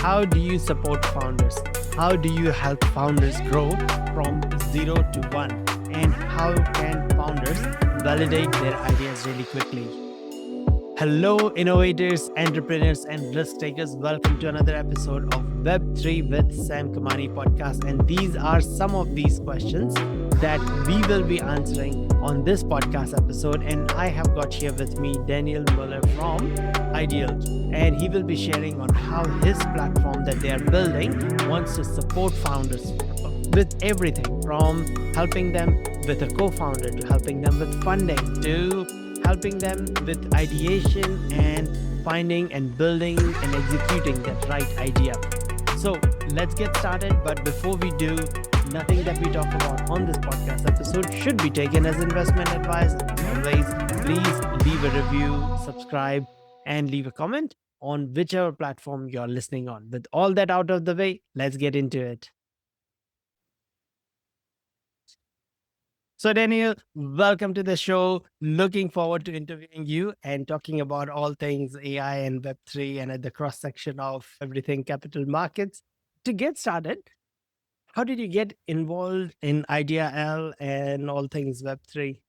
How do you support founders? How do you help founders grow from 0 to 1? And how can founders validate their ideas really quickly? Hello, innovators, entrepreneurs, and risk takers. Welcome to another episode of Web3 with Sam Kamani podcast. And these are some of these questions that we will be answering on this podcast episode. And I have got here with me Daniel Muller from Ideal, and he will be sharing on how his platform that they are building wants to support founders with everything from helping them with a co-founder to helping them with funding to helping them with ideation and finding and building and executing that right idea. So let's get started. But before we do, nothing that we talk about on this podcast episode should be taken as investment advice. Always, please leave a review, subscribe, and leave a comment on whichever platform you're listening on. With all that out of the way, let's get into it. So Daniel, welcome to the show. Looking forward to interviewing you and talking about all things AI and Web3 and at the cross section of everything capital markets. To get started, how did you get involved in IdeaL and all things Web3?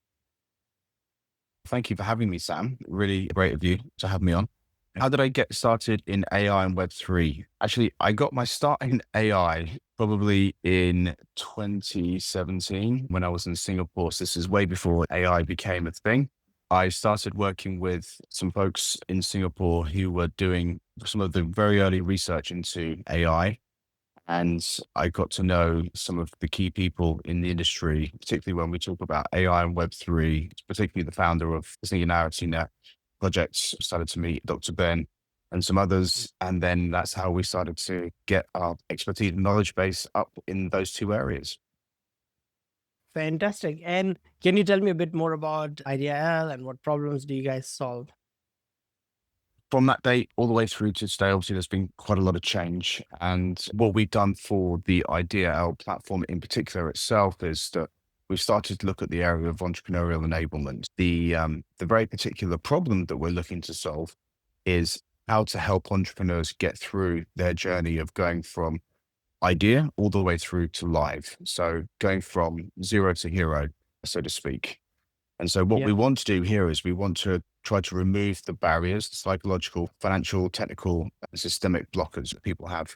Thank you for having me, Sam. Really great of you to have me on. How did I get started in AI and Web3? Actually, I got my start in AI probably in 2017 when I was in Singapore. So this is way before AI became a thing. I started working with some folks in Singapore who were doing some of the very early research into AI. And I got to know some of the key people in the industry, particularly when we talk about AI and Web3, particularly the founder of the Singularity Net project. Started to meet Dr. Ben and some others. And then that's how we started to get our expertise and knowledge base up in those two areas. Fantastic. And can you tell me a bit more about IdeaL and what problems do you guys solve? From that date all the way through to today, obviously, there's been quite a lot of change. And what we've done for the IdeaL platform in particular itself is that we've started to look at the area of entrepreneurial enablement. The very particular problem that we're looking to solve is how to help entrepreneurs get through their journey of going from idea all the way through to live. So going from zero to hero, so to speak. And so what we want to do here is we want to try to remove the barriers, the psychological, financial, technical, and systemic blockers that people have.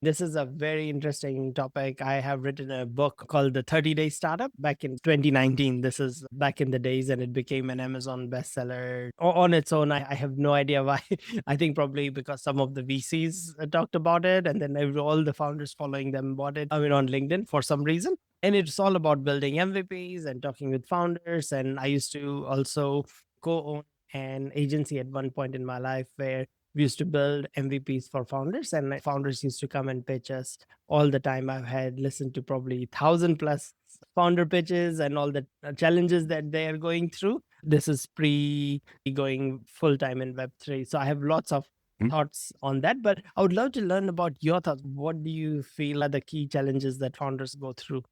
This is a very interesting topic. I have written a book called The 30-Day Startup back in 2019. This is back in the days, and it became an Amazon bestseller on its own. I have no idea why. I think probably because some of the VCs talked about it, and then all the founders following them bought it. I mean, on LinkedIn for some reason. And it's all about building MVPs and talking with founders. And I used to also co-own an agency at one point in my life where we used to build MVPs for founders, and founders used to come and pitch us all the time. I've had listened to probably 1,000+ founder pitches and all the challenges that they are going through. This is pre going full time in Web3. So I have lots of thoughts on that, but I would love to learn about your thoughts. What do you feel are the key challenges that founders go through?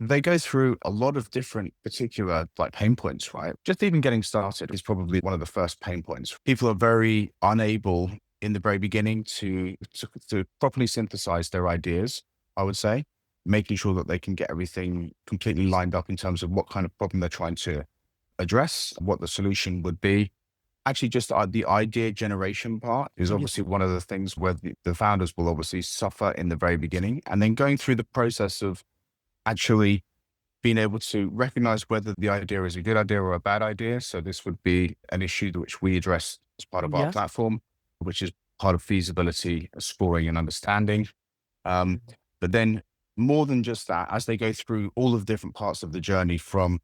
They go through a lot of different particular pain points, right? Just even getting started is probably one of the first pain points. People are very unable in the very beginning to properly synthesize their ideas, I would say, making sure that they can get everything completely lined up in terms of what kind of problem they're trying to address, what the solution would be. Actually, just the idea generation part is obviously one of the things where the founders will obviously suffer in the very beginning, and then going through the process of actually being able to recognize whether the idea is a good idea or a bad idea. So this would be an issue which we address as part of our platform, which is part of feasibility, scoring and understanding. But then more than just that, as they go through all of the different parts of the journey from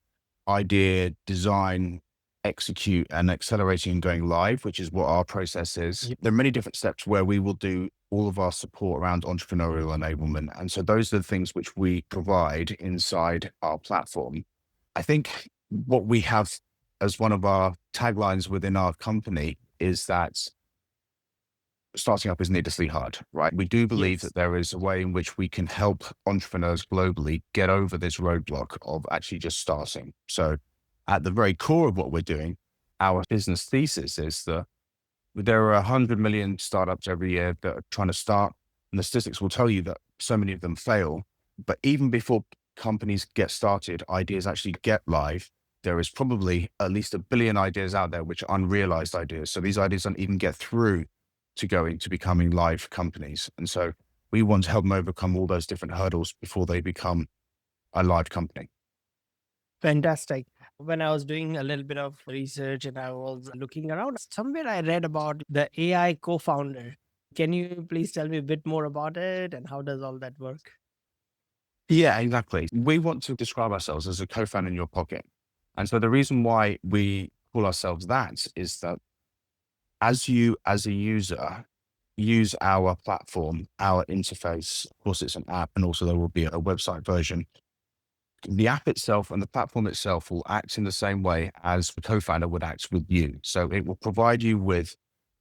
idea, design, execute and accelerating and going live, which is what our process is. There are many different steps where we will do all of our support around entrepreneurial enablement. And so those are the things which we provide inside our platform. I think what we have as one of our taglines within our company is that starting up is needlessly hard, right? We do believe that there is a way in which we can help entrepreneurs globally get over this roadblock of actually just starting. So at the very core of what we're doing, our business thesis is that There are 100 million startups every year that are trying to start, and the statistics will tell you that so many of them fail. But even before companies get started, ideas actually get live. There is probably at least a billion ideas out there which are unrealized ideas. So these ideas don't even get through to going to becoming live companies. And so we want to help them overcome all those different hurdles before they become a live company. Fantastic. When I was doing a little bit of research and I was looking around, somewhere I read about the AI co founder. Can you please tell me a bit more about it and how does all that work? Yeah, exactly. We want to describe ourselves as a co-founder in your pocket. And so the reason why we call ourselves that is that as you, as a user, use our platform, our interface, of course, it's an app, and also there will be a website version. The app itself and the platform itself will act in the same way as the co-founder would act with you. So it will provide you with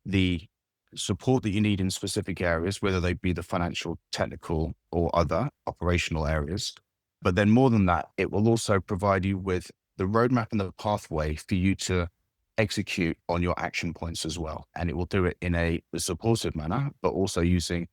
the support that you need in specific areas, whether they be the financial, technical, or other operational areas. But then more than that, it will also provide you with the roadmap and the pathway for you to execute on your action points as well. And it will do it in a supportive manner, but also using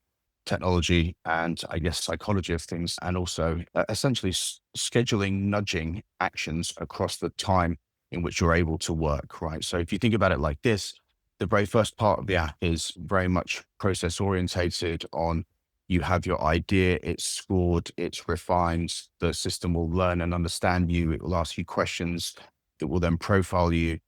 technology and I guess psychology of things, and also essentially scheduling, nudging actions across the time in which you're able to work, right? So if you think about it like this, the very first part of the app is very much process orientated on you have your idea, it's scored, it's refined, the system will learn and understand you, it will ask you questions that will then profile you.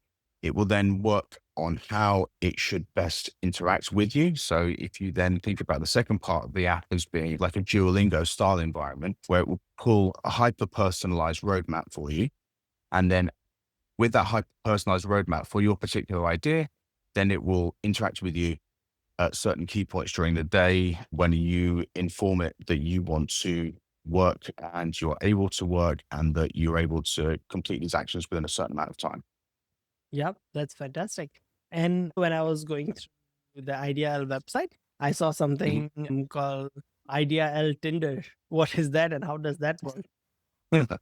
It will then work on how it should best interact with you. So if you then think about the second part of the app as being like a Duolingo style environment, where it will pull a hyper personalized roadmap for you. And then with that hyper personalized roadmap for your particular idea, then it will interact with you at certain key points during the day when you inform it that you want to work and you're able to work and that you're able to complete these actions within a certain amount of time. Yep, that's fantastic. And when I was going through the IdeaL website, I saw something called IdeaL Tinder. What is that and how does that work?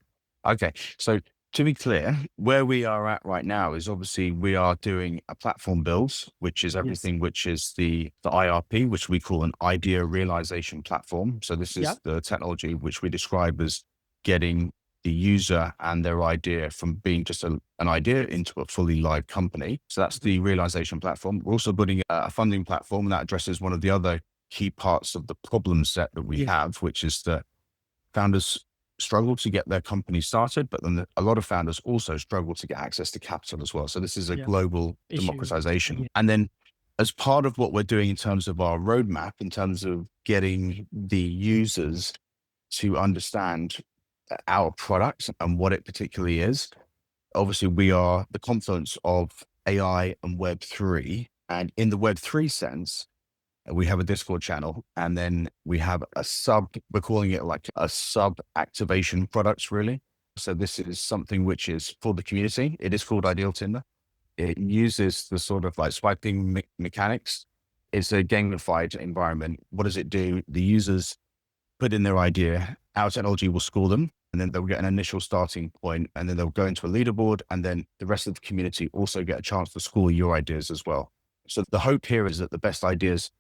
Okay. So to be clear, where we are at right now is obviously we are doing a platform build, which is Yes. everything, which is the IRP, which we call an idea realization platform. So this is Yep. the technology which we describe as getting the user and their idea from being just an idea into a fully live company. So that's the realization platform. We're also building a funding platform, and that addresses one of the other key parts of the problem set that we Yes. have, which is that founders struggle to get their company started, but then a lot of founders also struggle to get access to capital as well. So this is a Yeah. global Issue. democratization. Yeah. And then as part of what we're doing in terms of our roadmap, in terms of getting the users to understand our product and what it particularly is, obviously we are the confluence of AI and Web3. And in the Web3 sense, we have a Discord channel, and then we have a sub, we're calling it like a sub activation products, really. So this is something which is for the community. It is called Ideal Tinder. It uses the sort of like swiping mechanics. It's a gamified environment. What does it do? The users put in their idea, our technology will score them, and then they'll get an initial starting point, and then they'll go into a leaderboard, and then the rest of the community also get a chance to score your ideas as well. So the hope here is that the best ideas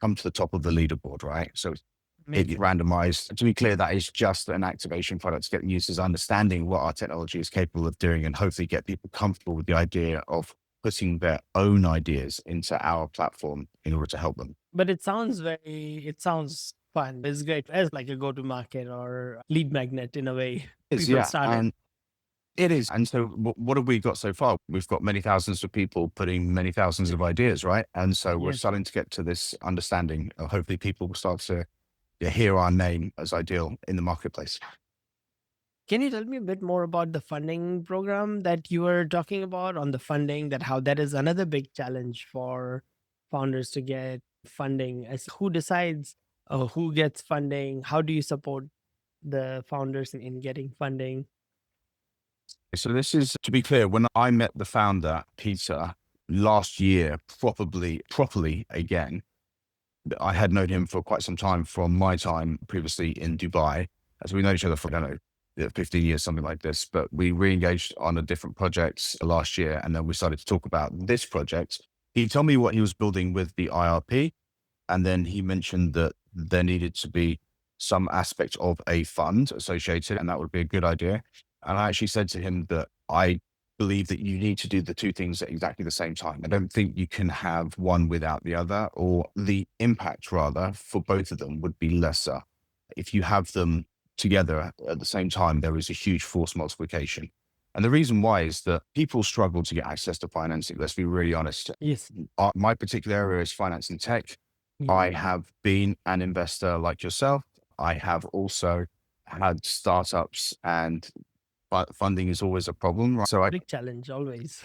come to the top of the leaderboard, right? So it's Amazing. randomized. To be clear, that is just an activation product to get users understanding what our technology is capable of doing and hopefully get people comfortable with the idea of putting their own ideas into our platform in order to help them. But it sounds fun. It's great as like a go to market or lead magnet in a way. It's, People yeah, started. and it is. And so what have we got so far? We've got many thousands of people putting many thousands of ideas, right? And so we're Yes. starting to get to this understanding. Hopefully people will start to hear our name as Ideal in the marketplace. Can you tell me a bit more about the funding program that you were talking about on the funding, that how that is another big challenge for founders to get funding? As who decides who gets funding? How do you support the founders in getting funding? So this is, to be clear, when I met the founder, Peter, last year, properly again, I had known him for quite some time from my time previously in Dubai. As we know each other for, I don't know, 15 years, something like this, but we re-engaged on a different project last year. And then we started to talk about this project. He told me what he was building with the IRP. And then he mentioned that there needed to be some aspect of a fund associated, and that would be a good idea. And I actually said to him that I believe that you need to do the two things at exactly the same time. I don't think you can have one without the other, or the impact rather for both of them would be lesser. If you have them together at the same time, there is a huge force multiplication. And the reason why is that people struggle to get access to financing. Let's be really honest. Yes. My particular area is finance and tech. Yeah. I have been an investor like yourself. I have also had startups, and funding is always a problem. Right? So I Big challenge always.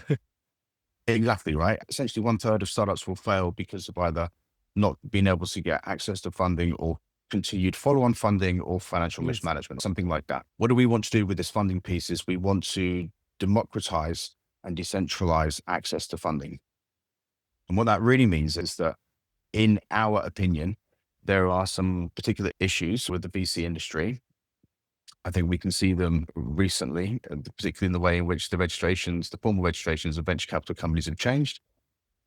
exactly right. Essentially, 1/3 of startups will fail because of either not being able to get access to funding or continued follow-on funding or financial Yes. mismanagement, something like that. What do we want to do with this funding piece is we want to democratize and decentralize access to funding. And what that really means is that, in our opinion, there are some particular issues with the VC industry. I think we can see them recently, particularly in the way in which the formal registrations of venture capital companies have changed.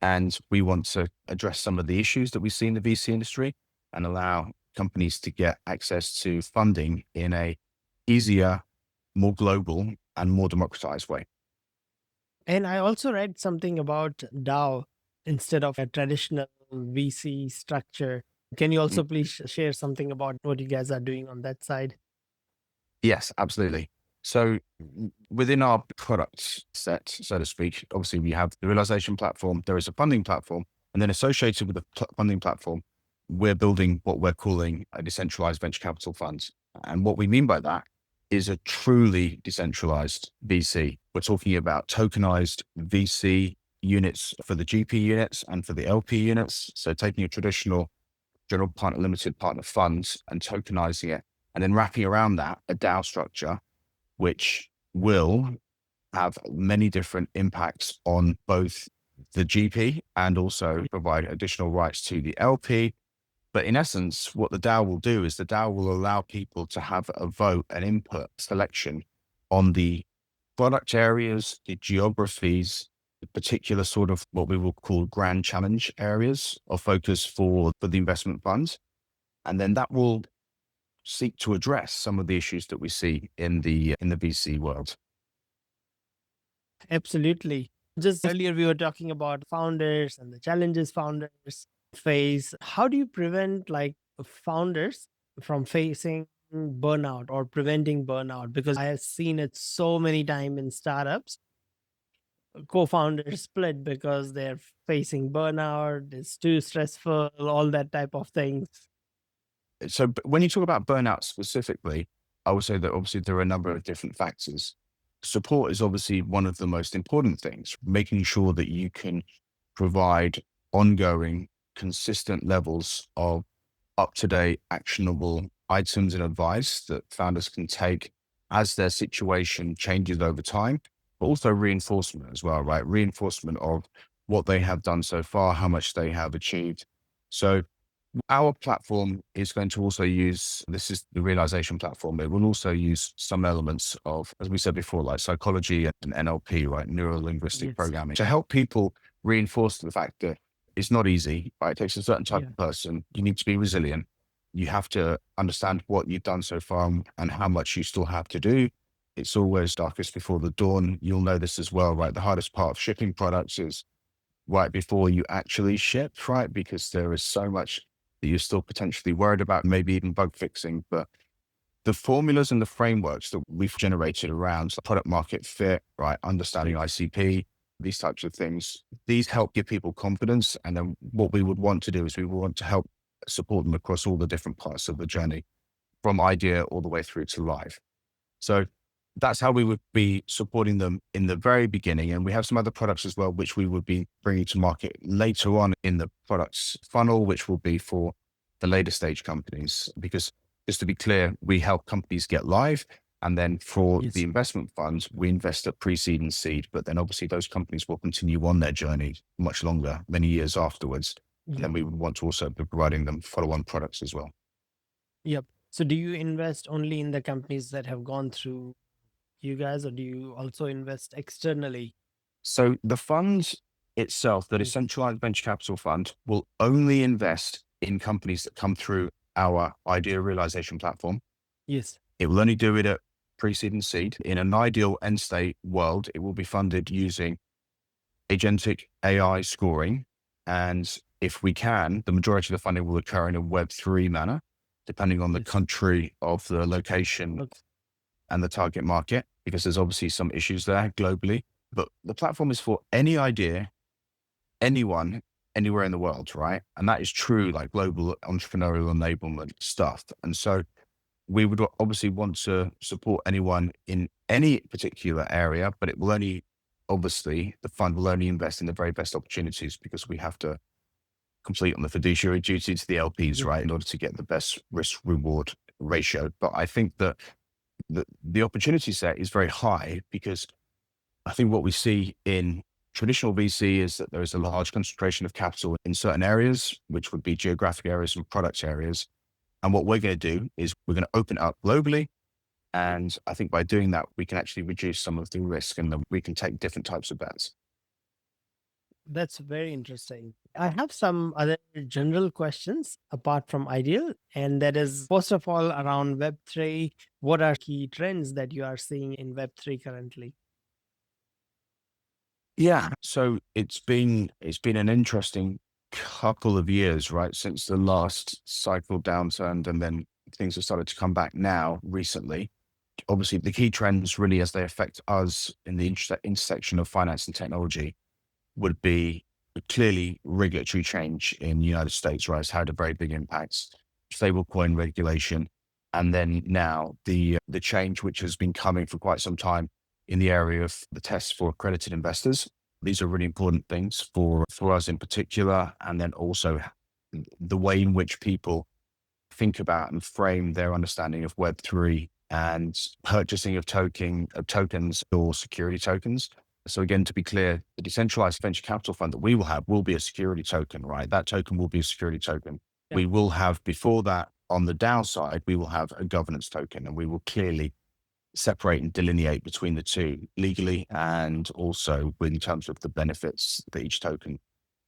And we want to address some of the issues that we see in the VC industry and allow companies to get access to funding in a easier, more global, and more democratized way. And I also read something about DAO instead of a traditional VC structure. Can you also please share something about what you guys are doing on that side? Yes, absolutely. So within our product set, so to speak, obviously we have the realization platform, there is a funding platform, and then associated with the funding platform, we're building what we're calling a decentralized venture capital fund. And what we mean by that is a truly decentralized VC. We're talking about tokenized VC units for the GP units and for the LP units. So taking a traditional general partner limited partner fund and tokenizing it, and then wrapping around that a DAO structure, which will have many different impacts on both the GP and also provide additional rights to the LP. But in essence, what the DAO will do is the DAO will allow people to have a vote and input selection on the product areas, the geographies, the particular sort of what we will call grand challenge areas of focus for the investment funds. And then that will seek to address some of the issues that we see in the VC world. Absolutely. Just earlier, we were talking about founders and the challenges founders face. How do you prevent founders from facing burnout or preventing burnout? Because I have seen it so many times in startups. Co-founders split because they're facing burnout, it's too stressful, all that type of things. So when you talk about burnout specifically, I would say that obviously there are a number of different factors. Support is obviously one of the most important things, making sure that you can provide ongoing, consistent levels of up-to-date, actionable items and advice that founders can take as their situation changes over time, but also reinforcement as well, right? Reinforcement of what they have done so far, how much they have achieved. So our platform is going to also use, this is the realization platform. It will also use some elements of, as we said before, like psychology and NLP, right? Neuro linguistic Yes. programming, to help people reinforce the fact that it's not easy, right? It takes a certain type Yeah. of person. You need to be resilient. You have to understand what you've done so far and how much you still have to do. It's always darkest before the dawn. You'll know this as well, right? The hardest part of shipping products is right before you actually ship, right? Because there is so much that you're still potentially worried about, maybe even bug fixing. But the formulas and the frameworks that we've generated around product market fit, right? Understanding ICP, these types of things, these help give people confidence. And then what we would want to do is we would want to help support them across all the different parts of the journey, from idea all the way through to live. So that's how we would be supporting them in the very beginning. And we have some other products as well, which we would be bringing to market later on in the products funnel, which will be for the later stage companies. Because just to be clear, we help companies get live. And then for Yes. the investment funds, we invest at pre-seed and seed. But then obviously those companies will continue on their journey much longer, many years afterwards. Yep. And we would want to also be providing them follow-on products as well. Yep. So do you invest only in the companies that have gone through you guys, or do you also invest externally? So the funds itself, the Mm. Decentralized Venture Capital Fund will only invest in companies that come through our idea realization platform. Yes. It will only do it at pre-seed and seed. In an ideal end state world, it will be funded using agentic AI scoring. And if we can, the majority of the funding will occur in a Web3 manner, depending on the Yes. country of the location Okay. and the target market, because there's obviously some issues there globally. But the platform is for any idea, anyone, anywhere in the world, right? And that is true, like global entrepreneurial enablement stuff. And so we would obviously want to support anyone in any particular area, but it will only, obviously, the fund will only invest in the very best opportunities because we have to complete on the fiduciary duty to the LPs, Yes. right, in order to get the best risk reward ratio. But I think that the opportunity set is very high because I think what we see in traditional VC is that there is a large concentration of capital in certain areas, which would be geographic areas and product areas. And what we're going to do is we're going to open it up globally. And I think by doing that, we can actually reduce some of the risk and then we can take different types of bets. That's very interesting. I have some other general questions apart from Ideal, and that is first of all around Web3. What are key trends that you are seeing in Web3 currently? Yeah. So it's been an interesting couple of years, right? Since the last cycle downturned and then things have started to come back now recently. Obviously the key trends really as they affect us in the intersection of finance and technology would be clearly regulatory change in the United States, right? It's had a very big impact, stablecoin regulation. And then now the change which has been coming for quite some time in the area of the tests for accredited investors. These are really important things for us in particular. And then also the way in which people think about and frame their understanding of Web3 and purchasing of tokens or security tokens. So again, to be clear, the decentralized venture capital fund that we will have will be a security token, right? That token will be a security token. Yeah. We will have before that on the downside, we will have a governance token and we will clearly separate and delineate between the two legally and also in terms of the benefits that each token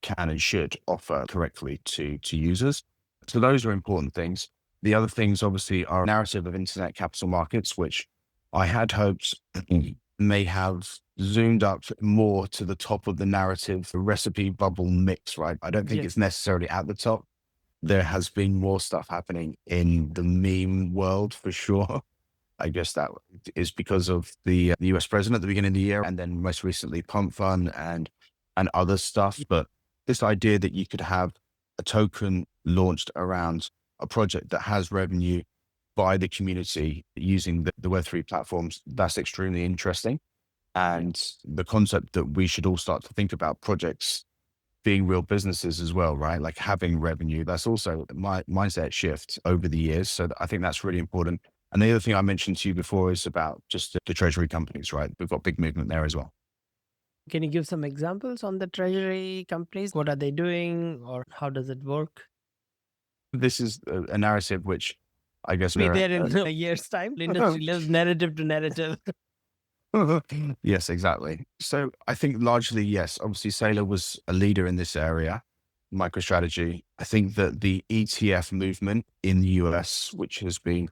can and should offer correctly to users. So those are important things. The other things obviously are a narrative of internet capital markets, which I had hoped may have zoomed up more to the top of the narrative, the recipe bubble mix, right? I don't think Yes. it's necessarily at the top. There has been more stuff happening in the meme world for sure. I guess that is because of the US president at the beginning of the year, and then most recently Pump Fund and other stuff. But this idea that you could have a token launched around a project that has revenue by the community using the Web3 platforms, that's extremely interesting. And the concept that we should all start to think about projects being real businesses as well, right? Like having revenue. That's also my mindset shift over the years. So I think that's really important. And the other thing I mentioned to you before is about just the treasury companies, right? We've got big movement there as well. Can you give some examples on the treasury companies? What are they doing or how does it work? This is a narrative which I guess Be we're, there in a year's time. The industry lives narrative to narrative. yes, exactly. So I think largely, yes, obviously Saylor was a leader in this area, MicroStrategy. I think that the ETF movement in the US, which has been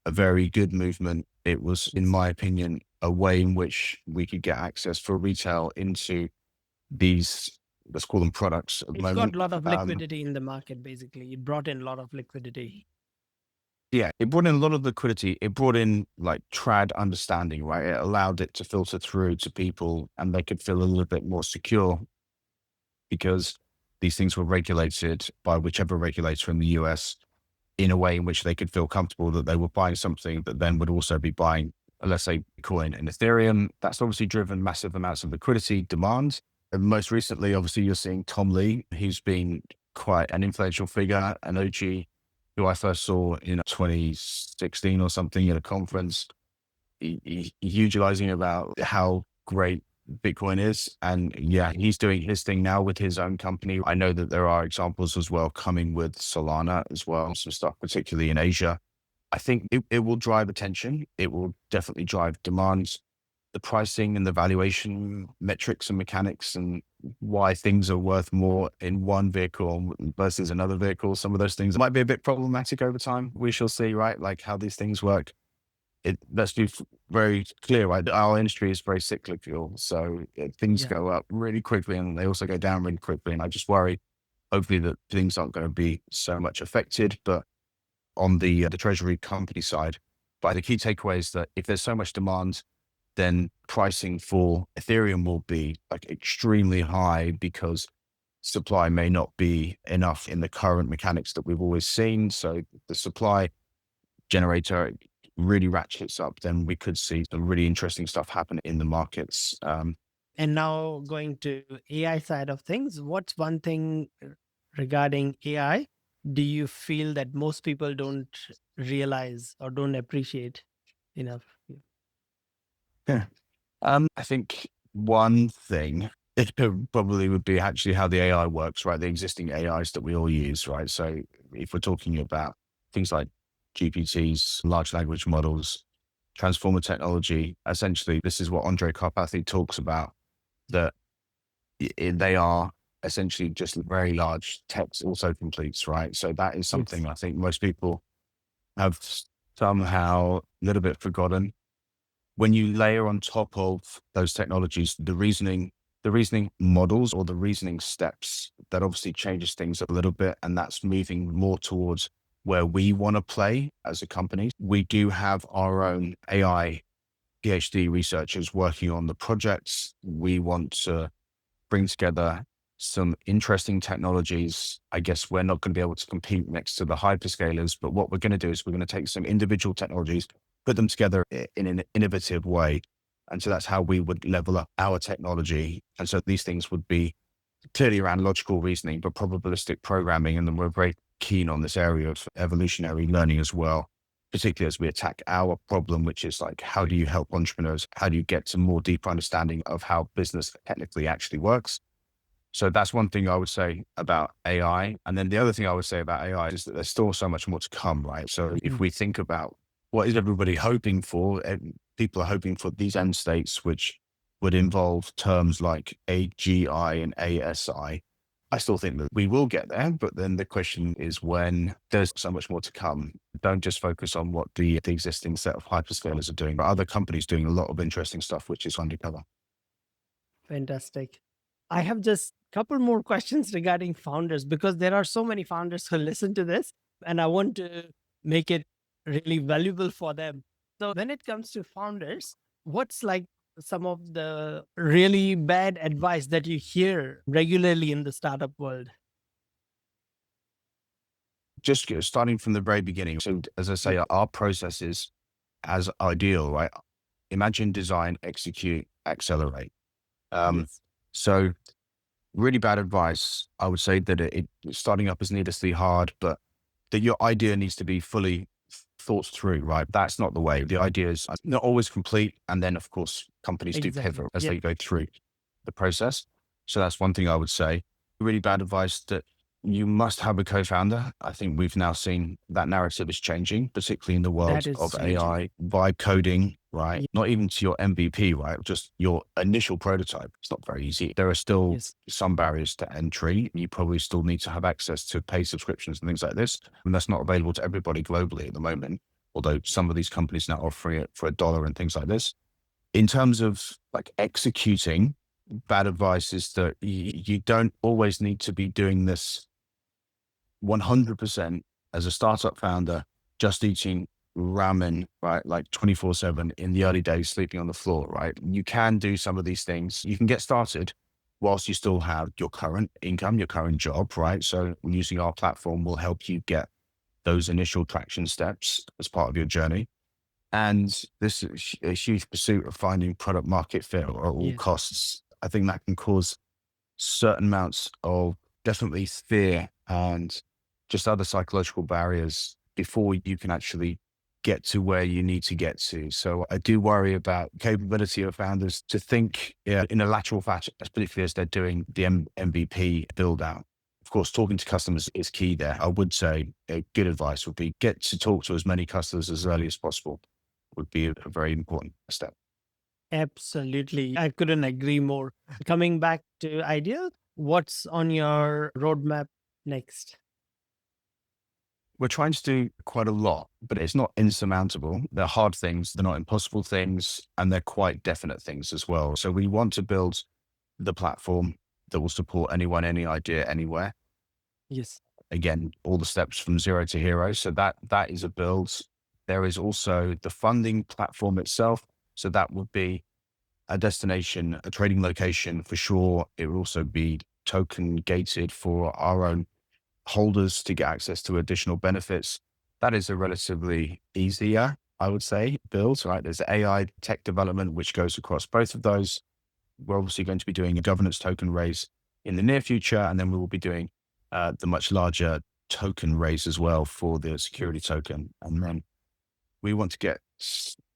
a very good movement, it was, in my opinion, a way in which we could get access for retail into these, let's call them products at the It's got moment. a lot of liquidity in the market, basically. It brought in a lot of liquidity. Yeah, it brought in a lot of liquidity. It brought in like trad understanding, right? It allowed it to filter through to people and they could feel a little bit more secure because these things were regulated by whichever regulator in the US in a way in which they could feel comfortable that they were buying something that then would also be buying, let's say, Bitcoin and Ethereum. That's obviously driven massive amounts of liquidity demand. And most recently, obviously, you're seeing Tom Lee, who's been quite an influential figure, an OG, who I first saw in 2016 or something at a conference, utilizing about how great Bitcoin is. And yeah, he's doing his thing now with his own company. I know that there are examples as well coming with Solana as well, some stuff, particularly in Asia. I think it will drive attention. It will definitely drive demand. The pricing and the valuation metrics and mechanics and why things are worth more in one vehicle versus another vehicle. Some of those things might be a bit problematic over time. We shall see, right? Like how these things work. Let's be very clear, right? Our industry is very cyclical. So things Yeah. go up really quickly and they also go down really quickly. And I just worry, hopefully, that things aren't going to be so much affected. But on the treasury company side, but the key takeaway is that if there's so much demand, then pricing for Ethereum will be like extremely high because supply may not be enough in the current mechanics that we've always seen. So the supply generator really ratchets up, then we could see some really interesting stuff happen in the markets. And now going to AI side of things, what's one thing regarding AI do you feel that most people don't realize or don't appreciate enough? Yeah. I think one thing it probably would be actually how the AI works, right? The existing AIs that we all use, right? So if we're talking about things like GPTs, large language models, transformer technology, essentially, this is what Andre Karpathy talks about, that they are essentially just very large text autocompletes, right? So that is Yes. something I think most people have somehow a little bit forgotten. When you layer on top of those technologies, the reasoning models or the reasoning steps, that obviously changes things a little bit. And that's moving more towards where we want to play as a company. We do have our own AI PhD researchers working on the projects. We want to bring together some interesting technologies. I guess we're not going to be able to compete next to the hyperscalers, but what we're going to do is we're going to take some individual technologies, put them together in an innovative way. And so that's how we would level up our technology. And so these things would be clearly around logical reasoning, but probabilistic programming. And then we're very keen on this area of evolutionary learning as well, particularly as we attack our problem, which is like, how do you help entrepreneurs? How do you get to more deeper understanding of how business technically actually works? So that's one thing I would say about AI. And then the other thing I would say about AI is that there's still so much more to come, right? So if Mhm. we think about what is everybody hoping for, people are hoping for these end states, which would involve terms like AGI and ASI. I still think that we will get there, but then the question is when. There's so much more to come. Don't just focus on what the existing set of hyperscalers are doing, but other companies doing a lot of interesting stuff, which is undercover. Fantastic. I have just a couple more questions regarding founders because there are so many founders who listen to this and I want to make it really valuable for them. So when it comes to founders, what's like some of the really bad advice that you hear regularly in the startup world? Just starting from the very beginning. So as I Yeah. say, our process is as ideal, right? Imagine, design, execute, accelerate. Um, Yes. so really bad advice. I would say that starting up is needlessly hard, but that your idea needs to be fully thought through, right? That's not the way. The idea is not always complete. And then of course, companies do Exactly. pivot as Yeah. they go through the process. So that's one thing I would say. Really bad advice that you must have a co-founder. I think we've now seen that narrative is changing, particularly in the world That is of changing. AI, vibe coding, right? Ye- Not even to your MVP, right? Just your initial prototype. It's not very easy. There are still Yes. some barriers to entry. You probably still need to have access to paid subscriptions and things like this. And that's not available to everybody globally at the moment, although some of these companies now offer it for $1 and things like this. In terms of like executing, bad advice is that you don't always need to be doing this 100% as a startup founder, just eating ramen, right? Like 24/7 in the early days, sleeping on the floor, right? You can do some of these things. You can get started whilst you still have your current income, your current job, right? So using our platform will help you get those initial traction steps as part of your journey. And this is a huge pursuit of finding product market fit at all Yes. costs. I think that can cause certain amounts of definitely fear and just other psychological barriers before you can actually get to where you need to get to. So I do worry about capability of founders to think in a lateral fashion, particularly as they're doing the MVP build out. Of course, talking to customers is key there. I would say a good advice would be get to talk to as many customers as early as possible would be a very important step. Absolutely. I couldn't agree more. Coming back to Ideal, what's on your roadmap next? We're trying to do quite a lot, but it's not insurmountable. They're hard things, they're not impossible things, and they're quite definite things as well. So we want to build the platform that will support anyone, any idea, anywhere. Yes. Again, all the steps from zero to hero. So that is a build. There is also the funding platform itself. So that would be a destination, a trading location for sure. It will also be token gated for our own holders to get access to additional benefits. That is a relatively easier, I would say, build, right? There's AI tech development, which goes across both of those. We're obviously going to be doing a governance token raise in the near future, and then we will be doing the much larger token raise as well for the security token. And then we want to get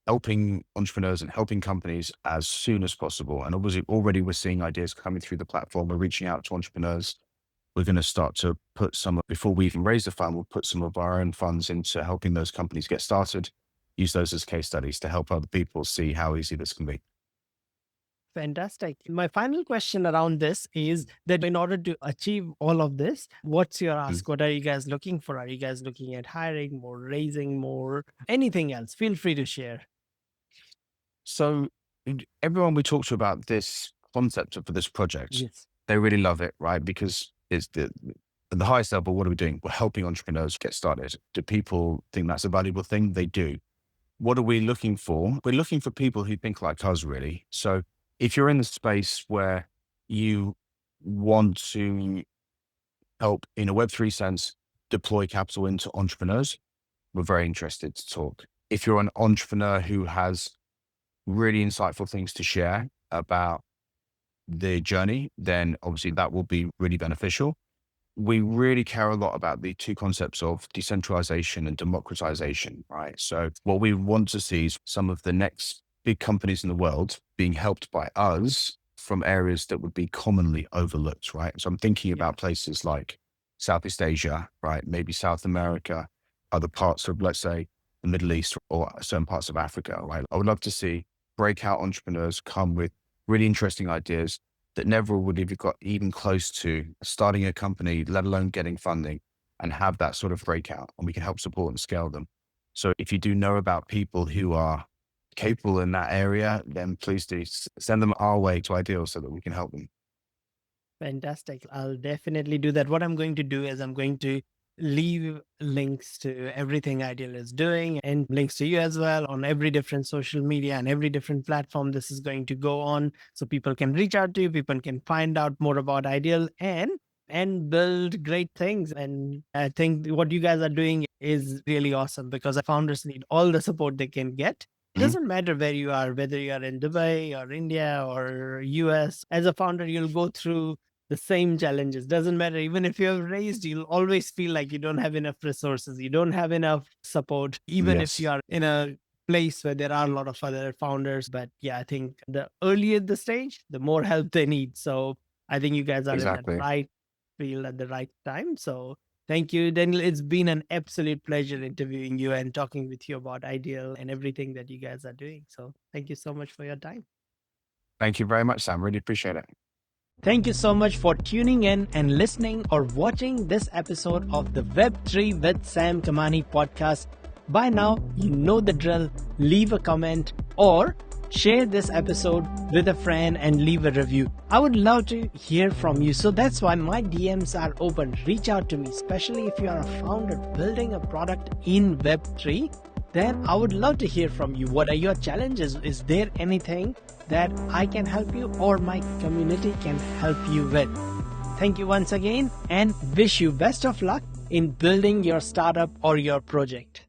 helping entrepreneurs and helping companies as soon as possible. And obviously already we're seeing ideas coming through the platform. We're reaching out to entrepreneurs. We're going to start to put before we even raise the fund, we'll put some of our own funds into helping those companies get started, use those as case studies to help other people see how easy this can be. Fantastic. My final question around this is that in order to achieve all of this, what's your Mm. ask? What are you guys looking for? Are you guys looking at hiring more, raising more, anything else? Feel free to share. So everyone we talk to about this concept for this project, Yes. they really love it, right? Because it's at the highest level, what are we doing? We're helping entrepreneurs get started. Do people think that's a valuable thing? They do. What are we looking for? We're looking for people who think like us, really. So if you're in the space where you want to help in a Web3 sense, deploy capital into entrepreneurs, we're very interested to talk. If you're an entrepreneur who has really insightful things to share about the journey, then obviously that will be really beneficial. We really care a lot about the two concepts of decentralization and democratization, right? So what we want to see is some of the next big companies in the world being helped by us from areas that would be commonly overlooked, right? So I'm thinking Yeah. about places like Southeast Asia, right? Maybe South America, other parts of, let's say, the Middle East or certain parts of Africa, right? I would love to see breakout entrepreneurs come with really interesting ideas that never would have got even close to starting a company, let alone getting funding, and have that sort of breakout, and we can help support and scale them. So if you do know about people who are capable in that area, then please do send them our way to Ideal so that we can help them. Fantastic. I'll definitely do that. What I'm going to do is I'm going to leave links to everything Ideal is doing and links to you as well on every different social media and every different platform this is going to go on. So people can reach out to you, people can find out more about Ideal and build great things. And I think what you guys are doing is really awesome because our founders need all the support they can get. Mhm. Doesn't matter where you are, whether you are in Dubai or India or US. As a founder, you'll go through the same challenges. Doesn't matter. Even if you're raised, you'll always feel like you don't have enough resources. You don't have enough support, even if you Yes, are in a place where there are a lot of other founders. But yeah, I think the earlier the stage, the more help they need. So I think you guys are in that exactly. right field at the right time. So thank you, Daniel. It's been an absolute pleasure interviewing you and talking with you about Ideal and everything that you guys are doing. So thank you so much for your time. Thank you very much, Sam. Really appreciate it. Thank you so much for tuning in and listening or watching this episode of the Web3 with Sam Kamani podcast. By now, you know the drill. Leave a comment or share this episode with a friend and leave a review. I would love to hear from you. So that's why my DMs are open. Reach out to me, especially if you are a founder building a product in Web3. Then I would love to hear from you. What are your challenges? Is there anything that I can help you or my community can help you with? Thank you once again and wish you best of luck in building your startup or your project.